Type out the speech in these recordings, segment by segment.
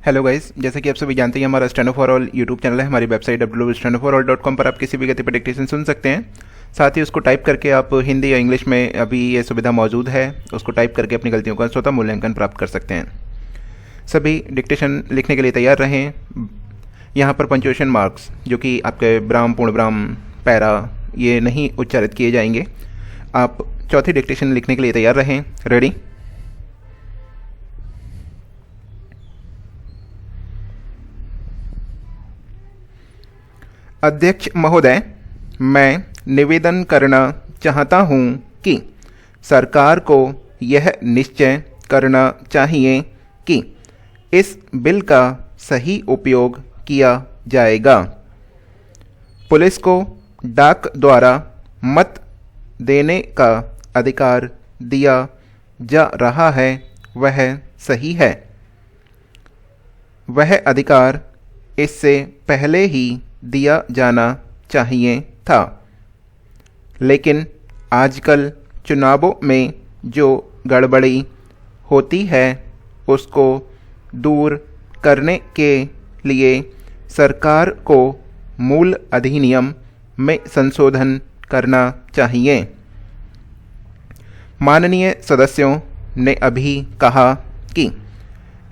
Hello guys, जैसा कि आप सभी जानते हैं हमारा stand for all YouTube channel है। हमारी वेबसाइट www.standupforall.com पर आप किसी भी गति पर डिक्टेशन सुन सकते हैं। साथ ही उसको टाइप करके आप हिंदी या इंग्लिश में अभी ये सुविधा मौजूद है, उसको टाइप करके अपनी गलतियों का स्वतः मूल्यांकन प्राप्त कर सकते हैं। सभी डिक्टेशन लिखने के लिए तैयार रहें। यहाँ पर पंक्चुएशन मार्क्स जो कि आपके ब्राम, पूर्णब्राम, पैरा ये नहीं उच्चारित किए जाएंगे। आप चौथी डिक्टेशन लिखने के लिए तैयार रहें। रेडी? अध्यक्ष महोदय, मैं निवेदन करना चाहता हूं कि सरकार को यह निश्चय करना चाहिए कि इस बिल का सही उपयोग किया जाएगा। पुलिस को डाक द्वारा मत देने का अधिकार दिया जा रहा है, वह सही है। वह अधिकार इससे पहले ही दिया जाना चाहिए था, लेकिन आजकल चुनावों में जो गड़बड़ी होती है उसको दूर करने के लिए सरकार को मूल अधिनियम में संशोधन करना चाहिए। माननीय सदस्यों ने अभी कहा कि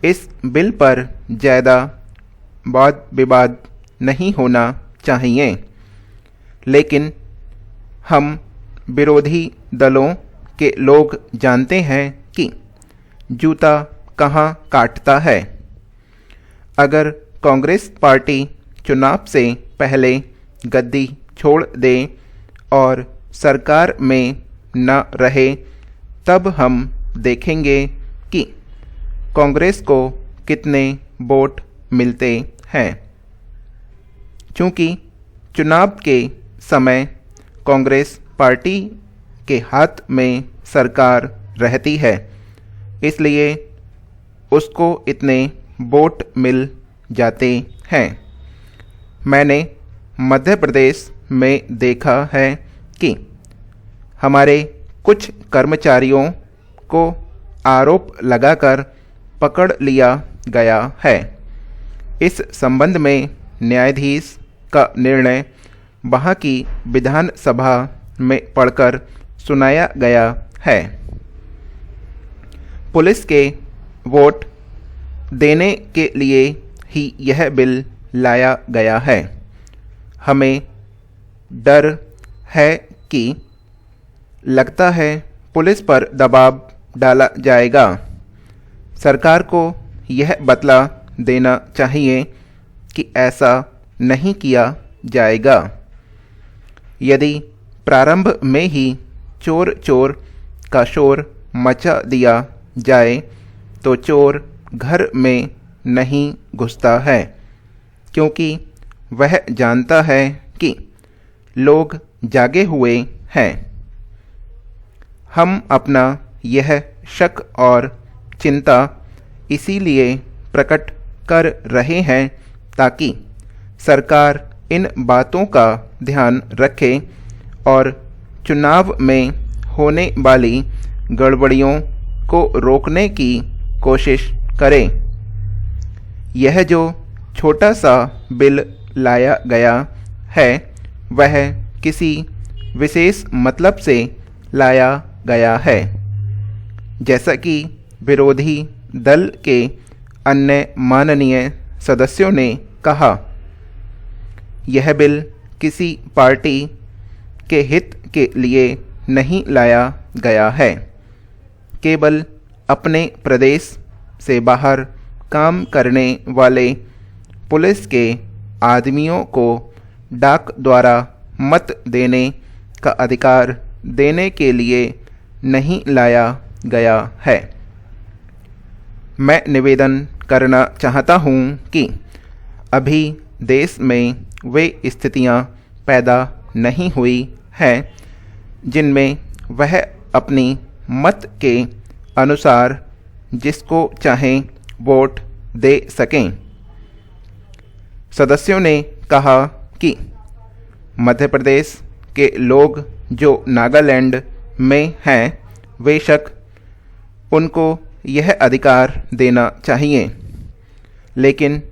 इस बिल पर ज़्यादा वाद विवाद नहीं होना चाहिए, लेकिन हम विरोधी दलों के लोग जानते हैं कि जूता कहाँ काटता है। अगर कांग्रेस पार्टी चुनाव से पहले गद्दी छोड़ दे और सरकार में न रहे, तब हम देखेंगे कि कांग्रेस को कितने वोट मिलते हैं। चूँकि चुनाव के समय कांग्रेस पार्टी के हाथ में सरकार रहती है, इसलिए उसको इतने वोट मिल जाते हैं। मैंने मध्य प्रदेश में देखा है कि हमारे कुछ कर्मचारियों को आरोप लगाकर पकड़ लिया गया है। इस संबंध में न्यायाधीश का निर्णय वहाँ की विधानसभा में पढ़कर सुनाया गया है। पुलिस के वोट देने के लिए ही यह बिल लाया गया है। हमें डर है कि लगता है पुलिस पर दबाव डाला जाएगा। सरकार को यह बतला देना चाहिए कि ऐसा नहीं किया जाएगा। यदि प्रारंभ में ही चोर चोर का शोर मचा दिया जाए तो चोर घर में नहीं घुसता है, क्योंकि वह जानता है कि लोग जागे हुए हैं। हम अपना यह शक और चिंता इसीलिए प्रकट कर रहे हैं ताकि सरकार इन बातों का ध्यान रखे और चुनाव में होने वाली गड़बड़ियों को रोकने की कोशिश करे। यह जो छोटा सा बिल लाया गया है वह किसी विशेष मतलब से लाया गया है। जैसा कि विरोधी दल के अन्य माननीय सदस्यों ने कहा, यह बिल किसी पार्टी के हित के लिए नहीं लाया गया है। केवल अपने प्रदेश से बाहर काम करने वाले पुलिस के आदमियों को डाक द्वारा मत देने का अधिकार देने के लिए नहीं लाया गया है। मैं निवेदन करना चाहता हूँ कि अभी देश में वे स्थितियाँ पैदा नहीं हुई हैं जिनमें वह अपनी मत के अनुसार जिसको चाहें वोट दे सकें। सदस्यों ने कहा कि मध्य प्रदेश के लोग जो नागालैंड में हैं, बेशक उनको यह अधिकार देना चाहिए, लेकिन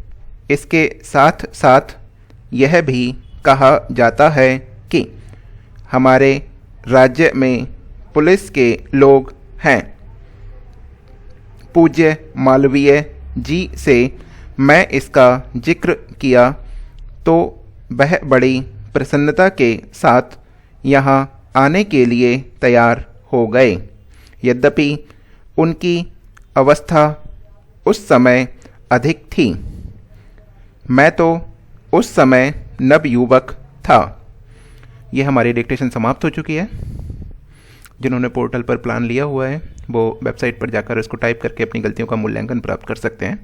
इसके साथ साथ यह भी कहा जाता है कि हमारे राज्य में पुलिस के लोग हैं। पूज्य मालवीय जी से मैं इसका जिक्र किया तो वह बड़ी प्रसन्नता के साथ यहाँ आने के लिए तैयार हो गए। यद्यपि उनकी अवस्था उस समय अधिक थी। मैं तो उस समय नवयुवक था। यह हमारी डिक्टेशन समाप्त हो चुकी है। जिन्होंने पोर्टल पर प्लान लिया हुआ है वो वेबसाइट पर जाकर इसको टाइप करके अपनी गलतियों का मूल्यांकन प्राप्त कर सकते हैं।